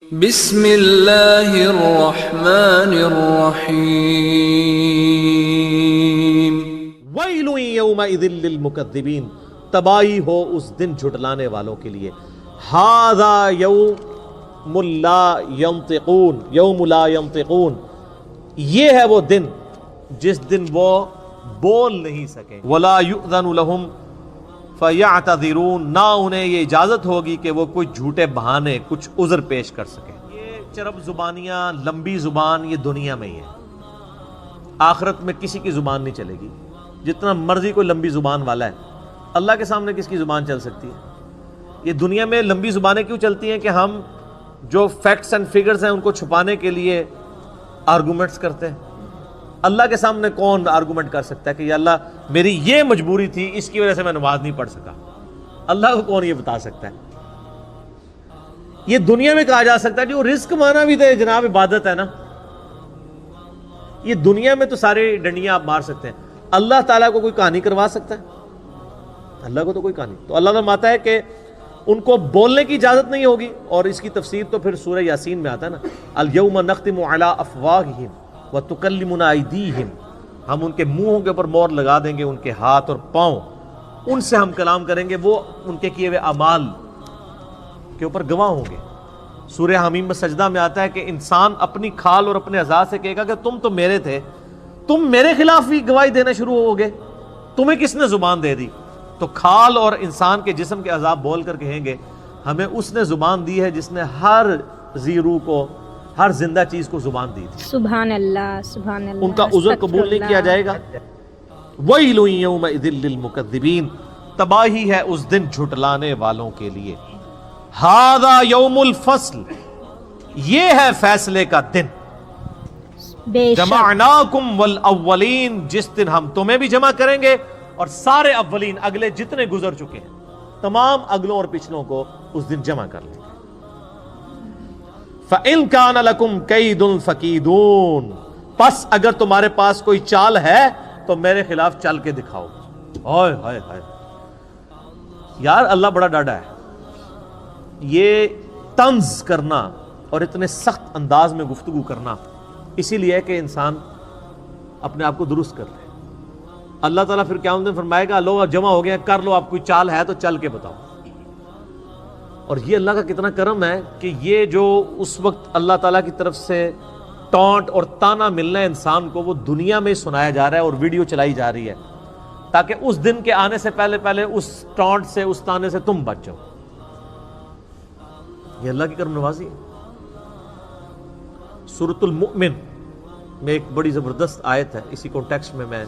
بسم اللہ الرحمن الرحیم ویل یومئذ للمکذبین، تباہی ہو اس دن جھٹلانے والوں کے لیے۔ ھذا یوم لا ینطقون، یوم لا ینطقون، یہ ہے وہ دن جس دن وہ بول نہیں سکیں۔ ولا یؤذن لہم فیعتذرون، نہ انہیں یہ اجازت ہوگی کہ وہ کوئی جھوٹے بہانے، کچھ عذر پیش کر سکیں۔ یہ چرب زبانیاں، لمبی زبان، یہ دنیا میں ہی ہے، آخرت میں کسی کی زبان نہیں چلے گی۔ جتنا مرضی کوئی لمبی زبان والا ہے، اللہ کے سامنے کس کی زبان چل سکتی ہے؟ یہ دنیا میں لمبی زبانیں کیوں چلتی ہیں کہ ہم جو فیکٹس اینڈ فگرز ہیں ان کو چھپانے کے لیے آرگومنٹس کرتے ہیں۔ اللہ کے سامنے کون آرگومنٹ کر سکتا ہے کہ یا اللہ میری یہ مجبوری تھی، اس کی وجہ سے میں نماز نہیں پڑھ سکا؟ اللہ کو کون یہ بتا سکتا ہے؟ یہ دنیا میں کہا جا سکتا ہے جو رزق مانا بھی تھے جناب، عبادت ہے نا۔ یہ دنیا میں تو سارے ڈنڈیاں آپ مار سکتے ہیں، اللہ تعالیٰ کو کوئی کہانی کروا سکتا ہے؟ اللہ کو تو کوئی کہانی۔ تو اللہ فرماتا ہے کہ ان کو بولنے کی اجازت نہیں ہوگی، اور اس کی تفسیر تو پھر سورہ یاسین میں آتا ہے نا، الیوم نختم علی افواہہم وتکلمنا ایدیہم، ہم ان کے منہوں کے اوپر مہر لگا دیں گے، ان کے ہاتھ اور پاؤں، ان سے ہم کلام کریں گے، وہ ان کے کیے ہوئے اعمال کے اوپر گواہ ہوں گے۔ سورہ حمیم میں سجدہ میں آتا ہے کہ انسان اپنی کھال اور اپنے اعضاء سے کہے گا کہ تم تو میرے تھے، تم میرے خلاف بھی گواہی دینا شروع ہوگے، تمہیں کس نے زبان دے دی؟ تو کھال اور انسان کے جسم کے اعضاء بول کر کہیں گے ہمیں اس نے زبان دی ہے جس نے ہر ذی روح کو، ہر زندہ چیز کو زبان دی تھی۔ سبحان اللہ، سبحان اللہ، ان کا عذر قبول نہیں کیا جائے گا۔ ویل یومئذ للمکذبین، تباہی ہے اس دن جھٹلانے والوں کے لیے۔ ھذا یوم الفصل، یہ ہے فیصلے کا دن۔ بے شک جمعناکم والاولین، جس دن ہم تمہیں بھی جمع کریں گے اور سارے اولین، اگلے جتنے گزر چکے ہیں تمام اگلوں اور پچھلوں کو اس دن جمع کر لیں گے۔ فَإِن كَانَ لَكُمْ كَيْدٌ فَكِيدُونَ، پس اگر تمہارے پاس کوئی چال ہے تو میرے خلاف چل کے دکھاؤ۔ ہائے ہائے ہائے، یار اللہ بڑا ڈاڈا ہے۔ یہ طنز کرنا اور اتنے سخت انداز میں گفتگو کرنا اسی لیے ہے کہ انسان اپنے آپ کو درست کر لے۔ اللہ تعالیٰ پھر قیامت میں فرمائے گا لو جمع ہو گئے، کر لو، آپ کوئی چال ہے تو چل کے بتاؤ۔ اور یہ اللہ کا کتنا کرم ہے کہ یہ جو اس وقت اللہ تعالیٰ کی طرف سے ٹانٹ اور تانا ملنا ہے انسان کو، وہ دنیا میں سنایا جا رہا ہے اور ویڈیو چلائی جا رہی ہے تاکہ اس دن کے آنے سے پہلے پہلے اس ٹانٹ سے، اس تانے سے تم بچ جاؤ۔ یہ اللہ کی کرم نوازی ہے۔ سورۃ المؤمن میں ایک بڑی زبردست آیت ہے، اسی کانٹیکسٹ میں میں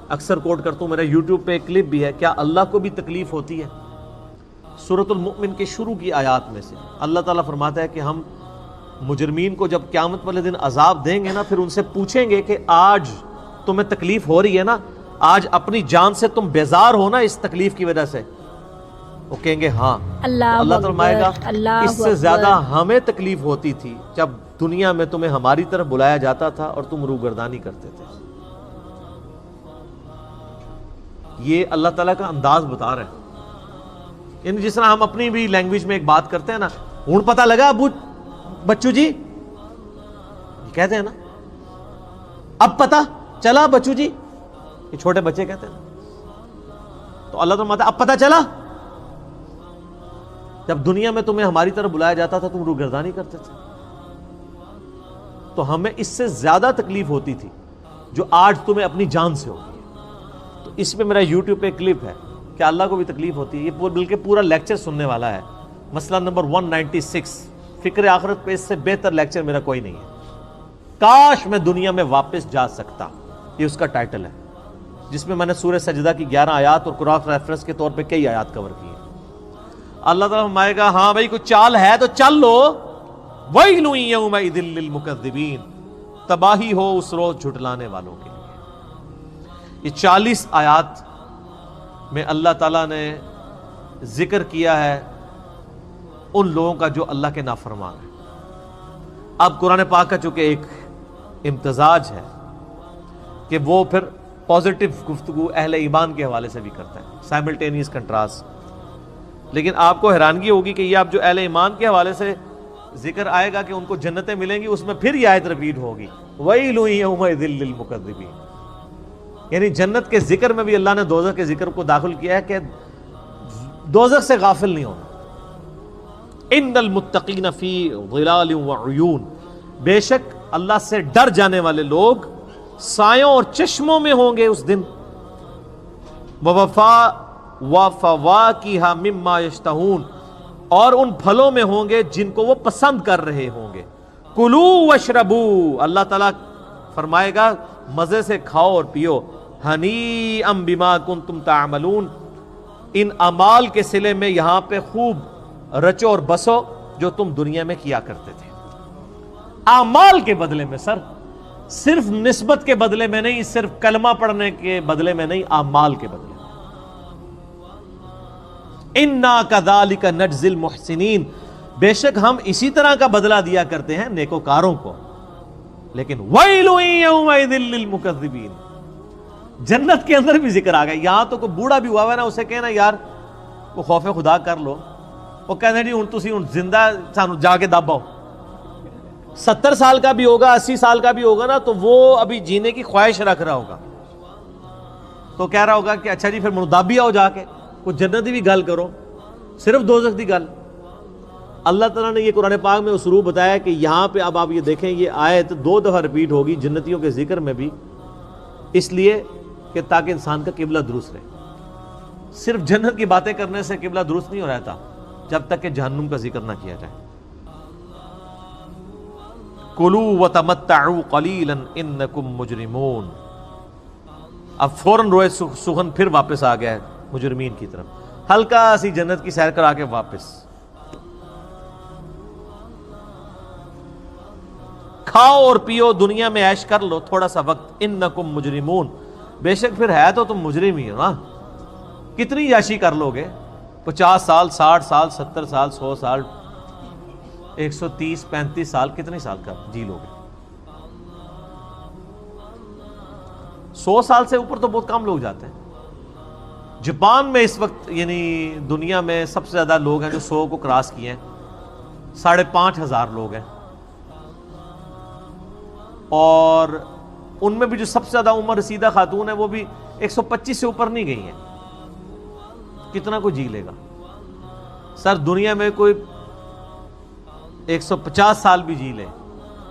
اکثر کوٹ کرتا ہوں، میرا یوٹیوب پہ ایک کلپ بھی ہے، کیا اللہ کو بھی تکلیف ہوتی ہے؟ سورۃ المؤمن کے شروع کی آیات میں سے اللہ تعالیٰ فرماتا ہے کہ ہم مجرمین کو جب قیامت والے دن عذاب دیں گے نا، پھر ان سے پوچھیں گے کہ آج تمہیں تکلیف ہو رہی ہے نا، آج اپنی جان سے تم بیزار ہو نا اس تکلیف کی وجہ سے؟ وہ کہیں گے ہاں۔ اللہ فرمائے گا اس سے زیادہ ہمیں تکلیف ہوتی تھی جب دنیا میں تمہیں ہماری طرف بلایا جاتا تھا اور تم روگردانی کرتے تھے۔ یہ اللہ تعالیٰ کا انداز بتا رہے ہیں، یعنی جس طرح ہم اپنی بھی لینگویج میں ایک بات کرتے ہیں نا، ہون پتہ لگا ابو بچو جی، یہ کہتے ہیں نا، اب پتہ چلا بچو جی، یہ چھوٹے بچے کہتے ہیں نا۔ تو اللہ تعالیٰ فرماتا ہے اب پتہ چلا، جب دنیا میں تمہیں ہماری طرف بلایا جاتا تھا تم روگردانی کرتے تھے۔ تو ہمیں اس سے زیادہ تکلیف ہوتی تھی جو آج تمہیں اپنی جان سے ہوگی۔ تو اس پہ میرا یوٹیوب پہ کلپ ہے کہ اللہ کو بھی تکلیف ہوتی ہے، یہ بلکہ پورا لیکچر سننے والا ہے، مسئلہ نمبر 196، فکر آخرت پہ اس سے بہتر لیکچر میرا کوئی نہیں ہے۔ کاش میں دنیا میں واپس جا سکتا، یہ اس کا ٹائٹل ہے، جس میں میں نے سورہ سجدہ کی 11 آیات اور قرآن ریفرنس کے طور پہ کئی آیات کور کی ہیں۔ اللہ تعالیٰ فرمائے گا ہاں بھائی کوئی چال ہے تو چل لو۔ ویل یومئذ للمکذبین، تباہی ہو اس روز جھٹلانے والوں کے لیے۔ یہ 40 آیات میں اللہ تعالیٰ نے ذکر کیا ہے ان لوگوں کا جو اللہ کے نافرمان ہیں۔ اب قرآن پاک کا چونکہ ایک امتزاج ہے کہ وہ پھر پازیٹیو گفتگو اہل ایمان کے حوالے سے بھی کرتا ہے، سائملٹینیس کنٹراسٹ۔ لیکن آپ کو حیرانگی ہوگی کہ یہ آپ جو اہل ایمان کے حوالے سے ذکر آئے گا کہ ان کو جنتیں ملیں گی، اس میں پھر یہ آیت ریپیٹ ہوگی وَيْلٌ يَوْمَئِذٍ لِّلْمُكَذِّبِينَ. یعنی جنت کے ذکر میں بھی اللہ نے دوزخ کے ذکر کو داخل کیا ہے کہ دوزخ سے غافل نہیں ہونا. ان المتقین فی ظلال وعیون، بے شک اللہ سے ڈر جانے والے لوگ سایوں اور چشموں میں ہوں گے اس دن. وَفَوَاكِهَ مِمَّا يَشْتَهُونَ، اور ان پھلوں میں ہوں گے جن کو وہ پسند کر رہے ہوں گے. کُلُوا وَاشْرَبُوا، اللہ تعالیٰ فرمائے گا مزے سے کھاؤ اور پیو. ہنیئا بما کنتم تعملون، ان اعمال کے صلے میں یہاں پہ خوب رچو اور بسو جو تم دنیا میں کیا کرتے تھے. اعمال کے بدلے میں سر، صرف نسبت کے بدلے میں نہیں، صرف کلمہ پڑھنے کے بدلے میں نہیں، اعمال کے بدلے میں. اِنَّا كَذَلِكَ نَجْزِي الْمُحْسِنِينَ، بے شک ہم اسی طرح کا بدلہ دیا کرتے ہیں نیکوکاروں کو. لیکن وَيْلٌ يَوْمَئِذٍ لِّلْمُكَذِّبِينَ، جنت کے اندر بھی ذکر آ گیا. یہاں تو کوئی بوڑھا بھی ہوا ہے نا، اسے کہنا یار وہ خوف خدا کر لو، وہ کہتے ہیں جی ہن تسی ہن زندہ سانو جا کے دباؤ. 70 سال کا بھی ہوگا، 80 سال کا بھی ہوگا نا، تو وہ ابھی جینے کی خواہش رکھ رہا ہوگا، تو کہہ رہا ہوگا کہ اچھا جی پھر منودابی آؤ جا کے کچھ جنتی بھی گل کرو، صرف دوزخ دی گل. اللہ تعالیٰ نے یہ قرآن پاک میں اسلوب بتایا کہ یہاں پہ اب آپ یہ دیکھیں یہ آیت 2 دفعہ ریپیٹ ہوگی جنتیوں کے ذکر میں بھی، اس لیے کہ تاکہ انسان کا قبلہ درست رہے. صرف جنت کی باتیں کرنے سے قبلہ درست نہیں ہو رہتا جب تک کہ جہنم کا ذکر نہ کیا جائے. کُلُوا وَتَمَتَّعُوا قَلِيلًا إِنَّكُمْ مُجْرِمُونَ. اب فوراً روئے سخن پھر واپس آ گیا ہے مجرمین کی طرف. ہلکا سی جنت کی سیر کرا کے واپس. کھاؤ اور پیو، دنیا میں عیش کر لو تھوڑا سا وقت. انکم مجرمون، بے شک پھر ہے تو تم مجرم ہی ہو نا. کتنی عیاشی کر لو گے؟ 50 سال، 60 سال، 70 سال، 100 سال، 130 35 سال، کتنے سال کا جی لو گے؟ 100 سال سے اوپر تو بہت کم لوگ جاتے ہیں. جاپان میں اس وقت یعنی دنیا میں سب سے زیادہ لوگ ہیں جو 100 کو کراس کیے ہیں، 5,500 لوگ ہیں. اور ان میں بھی جو سب سے زیادہ عمر رسیدہ خاتون ہے وہ بھی 125 سے اوپر نہیں گئی ہیں. کتنا کوئی جی لے گا؟ سر دنیا میں کوئی 150 سال بھی جی لے،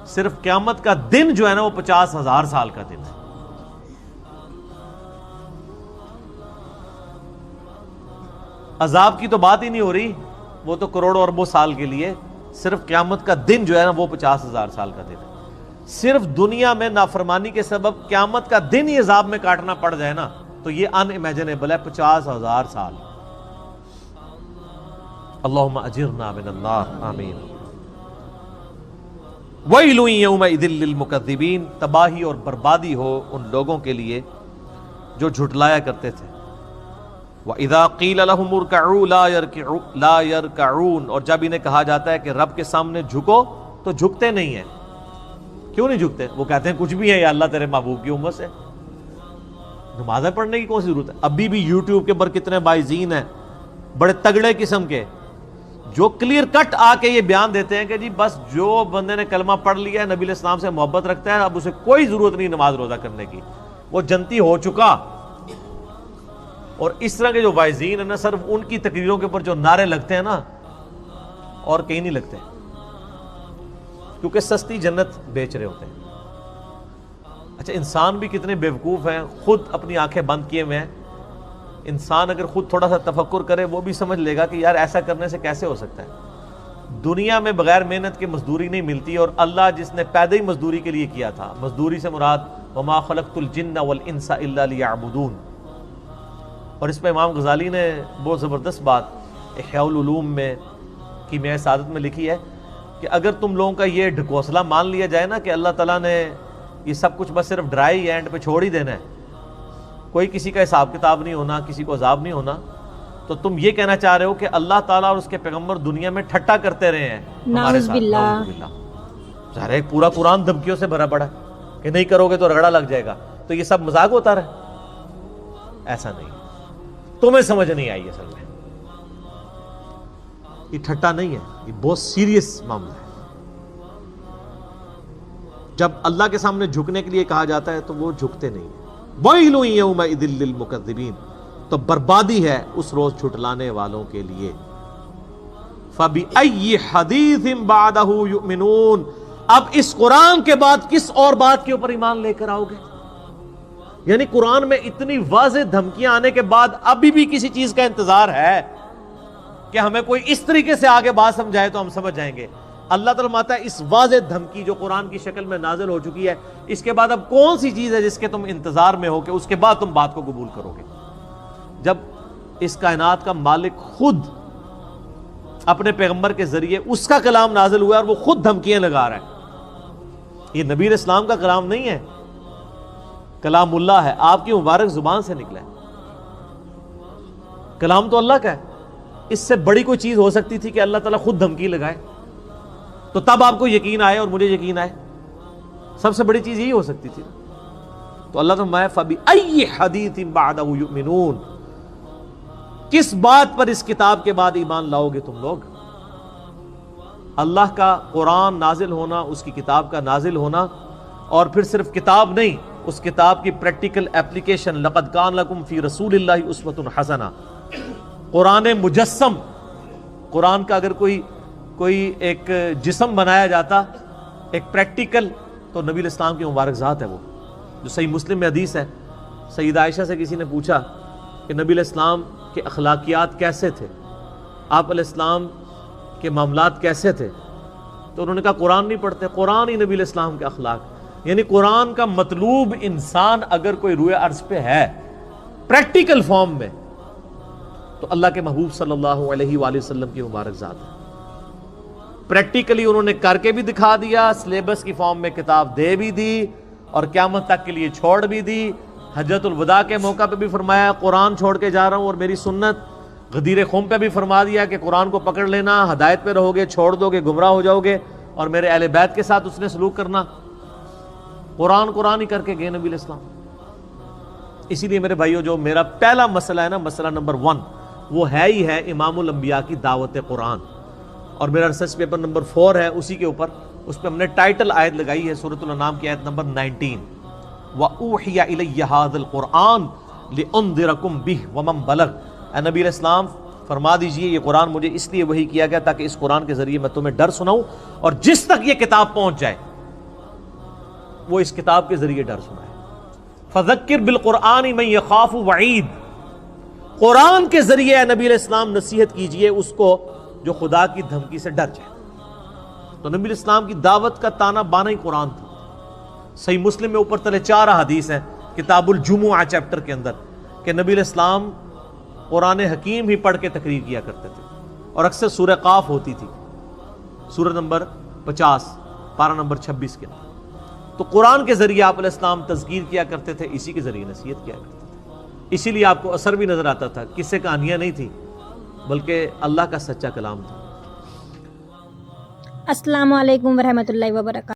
صرف قیامت کا دن جو ہے نا وہ 50,000 سال کا دن ہے. عذاب کی تو بات ہی نہیں ہو رہی، وہ تو کروڑوں اربوں سال کے لیے. صرف قیامت کا دن جو ہے نا وہ 50,000 سال کا دن ہے. صرف دنیا میں نافرمانی کے سبب قیامت کا دن ہی عذاب میں کاٹنا پڑ جائے نا تو یہ ان امیجنیبل ہے. 50,000 سال. اللہم اجرنا من النار، آمین. وَيْلٌ يَوْمَئِذٍ لِّلْمُكَذِّبِينَ، تباہی اور بربادی ہو ان لوگوں کے لیے جو جھٹلایا کرتے تھے. وَإِذَا قِيلَ لَهُمُ ارْكَعُوا لَا يَرْكَعُونَ، اور جب انہیں کہا جاتا ہے کہ رب کے سامنے جھکو تو جھکتے نہیں ہیں. کیوں نہیں جھکتے؟ وہ کہتے ہیں کچھ بھی ہے یا اللہ تیرے محبوب کی امت سے، نمازیں پڑھنے کی کون سی ضرورت ہے؟ ابھی بھی یوٹیوب کے اوپر کتنے بائزین ہیں بڑے تگڑے قسم کے جو کلیئر کٹ آ کے یہ بیان دیتے ہیں کہ جی بس جو بندے نے کلمہ پڑھ لیا ہے، نبی علیہ السلام سے محبت رکھتا ہے، اب اسے کوئی ضرورت نہیں نماز روزہ کرنے کی، وہ جنتی ہو چکا. اور اس طرح کے جو وائزین ہیں نا، صرف ان کی تقریروں کے اوپر جو نعرے لگتے ہیں نا اور کہیں نہیں لگتے، کیونکہ سستی جنت بیچ رہے ہوتے ہیں. اچھا انسان بھی کتنے بیوقوف ہیں، خود اپنی آنکھیں بند کیے ہوئے ہیں. انسان اگر خود تھوڑا سا تفکر کرے وہ بھی سمجھ لے گا کہ یار ایسا کرنے سے کیسے ہو سکتا ہے. دنیا میں بغیر محنت کے مزدوری نہیں ملتی، اور اللہ جس نے پیدا ہی مزدوری کے لیے کیا تھا، مزدوری سے مراد وما خلقت الجن والانس الا لیعبدون. اور اس پہ امام غزالی نے بہت زبردست بات احیاء العلوم میں کیمیائے سعادت میں لکھی ہے کہ اگر تم لوگوں کا یہ ڈھکوسلا مان لیا جائے نا کہ اللہ تعالیٰ نے یہ سب کچھ بس صرف ڈرائی اینڈ پہ چھوڑ ہی دینا ہے، کوئی کسی کا حساب کتاب نہیں ہونا، کسی کو عذاب نہیں ہونا، تو تم یہ کہنا چاہ رہے ہو کہ اللہ تعالیٰ اور اس کے پیغمبر دنیا میں ٹھٹا کرتے رہے ہیں ہمارے ساتھ. نعوذ باللہ. ظاہر ہے پورا قرآن دھمکیوں سے بھرا پڑا کہ نہیں کرو گے تو رگڑا لگ جائے گا، تو یہ سب مذاق ہوتا رہے؟ ایسا نہیں، تمہیں سمجھ نہیں آئی اصل میں. یہ ٹھٹا نہیں ہے، یہ بہت سیریس معاملہ ہے. جب اللہ کے سامنے جھکنے کے لیے کہا جاتا ہے تو وہ جھکتے نہیں ہیں. وَيْلٌ يَوْمَئِذٍ لِّلْمُكَذِّبِينَ، تو بربادی ہے اس روز جھٹلانے والوں کے لیے. فَبِأَيِّ حَدِيثٍ بَعْدَهُ يُؤْمِنُونَ، اب اس قرآن کے بعد کس اور بات کے اوپر ایمان لے کر آؤ گے؟ یعنی قرآن میں اتنی واضح دھمکیاں آنے کے بعد ابھی بھی کسی چیز کا انتظار ہے کہ ہمیں کوئی اس طریقے سے آگے بات سمجھائے تو ہم سمجھ جائیں گے. اللہ تعالیٰ فرماتا ہے اس واضح دھمکی جو قرآن کی شکل میں نازل ہو چکی ہے، اس کے بعد اب کون سی چیز ہے جس کے تم انتظار میں ہو کہ اس کے بعد تم بات کو قبول کرو گے؟ جب اس کائنات کا مالک خود اپنے پیغمبر کے ذریعے اس کا کلام نازل ہوا ہے اور وہ خود دھمکیاں لگا رہا ہے. یہ نبی علیہ السلام کا کلام نہیں ہے، کلام اللہ ہے، آپ کی مبارک زبان سے نکلا ہے. کلام تو اللہ کا ہے. اس سے بڑی کوئی چیز ہو سکتی تھی کہ اللہ تعالیٰ خود دھمکی لگائے تو تب آپ کو یقین آئے اور مجھے یقین آئے؟ سب سے بڑی چیز یہی ہو سکتی تھی. تو اللہ فرمایا فَبِأَيِّ حَدِيثٍ بَعْدَهُ يُؤْمِنُونَ، کس بات پر اس کتاب کے بعد ایمان لاؤ گے تم لوگ؟ اللہ کا قرآن نازل ہونا، اس کی کتاب کا نازل ہونا، اور پھر صرف کتاب نہیں، اس کتاب کی پریکٹیکل اپلیکیشن. لَقَدْ كَانَ لَكُمْ فِي رَسُولِ اللَّهِ أُسْوَةٌ حَسَنَةٌ. قرآن مجسم، قرآن کا اگر کوئی ایک جسم بنایا جاتا، ایک پریکٹیکل، تو نبی علیہ السلام کی مبارک ذات ہے وہ. جو صحیح مسلم میں حدیث ہے، سیدہ عائشہ سے کسی نے پوچھا کہ نبی علیہ السلام کے اخلاقیات کیسے تھے، آپ علیہ السلام کے معاملات کیسے تھے؟ تو انہوں نے کہا قرآن نہیں پڑھتے. قرآن ہی نبی علیہ السلام کے اخلاق، یعنی قرآن کا مطلوب انسان اگر کوئی روئے ارض پہ ہے پریکٹیکل فارم میں، تو اللہ کے محبوب صلی اللہ علیہ وآلہ وسلم کی مبارک ذات ہے. پریکٹیکلی انہوں نے کر کے بھی دکھا دیا، سلیبس کی فارم میں کتاب دے بھی دی، اور قیامت تک کے لیے چھوڑ بھی دی. حجۃ الوداع کے موقع پہ بھی فرمایا قرآن چھوڑ کے جا رہا ہوں اور میری سنت. غدیر خم پہ بھی فرما دیا کہ قرآن کو پکڑ لینا، ہدایت پہ رہو گے، چھوڑ دو گے گمراہ ہو جاؤ گے، اور میرے اہل بیت کے ساتھ اس نے سلوک کرنا. قرآن ہی کر کے گئے نبی علیہ السلام. اسی لیے میرے بھائیو، جو میرا پہلا مسئلہ ہے نا، مسئلہ نمبر 1، وہ ہے ہی ہے امام الانبیاء کی دعوت قرآن. اور میرا ریسرچ پیپر نمبر 4 ہے اسی کے اوپر، اس پہ ہم نے ٹائٹل آیت لگائی ہے سورۃ الانعام کی آیت نمبر 19، وَأُوحِيَ إِلَيَّ هَذَا الْقُرْآنُ لِأُنذِرَكُمْ بِهِ وَمَنْ بَلَغَ. اے نبی علیہ السلام فرما دیجئے یہ قرآن مجھے اس لیے وحی کیا گیا تاکہ اس قرآن کے ذریعے میں تمہیں ڈر سناؤں، اور جس تک یہ کتاب پہنچ جائے وہ اس کتاب کے ذریعے ڈر سنائے. فَذَكِّرْ بِالْقُرْآنِ مَنْ يَخَافُ وَعِيدٍ. قرآن کے ذریعے اے نبی علیہ السلام نصیحت کیجئے اس کو جو خدا کی دھمکی سے ڈر جائے. تو نبی علیہ السلام کی دعوت کا تانا بانا ہی قرآن تھا. صحیح مسلم میں اوپر تلے 4 حدیث ہیں کتاب الجمعہ چیپٹر کے اندر کہ نبی علیہ السلام قرآن حکیم ہی پڑھ کے تقریر کیا کرتے تھے، اور اکثر سورہ قاف ہوتی تھی، سورہ نمبر 50 پارہ نمبر 26 کے اندر. تو قرآن کے ذریعے آپ علیہ السلام تذکیر کیا کرتے تھے، اسی کے ذریعے نصیحت کیا کرتے تھے. اسی لیے آپ کو اثر بھی نظر آتا تھا، قصے کہانیاں نہیں تھی بلکہ اللہ کا سچا کلام تھا. السلام علیکم ورحمۃ اللہ وبرکاتہ.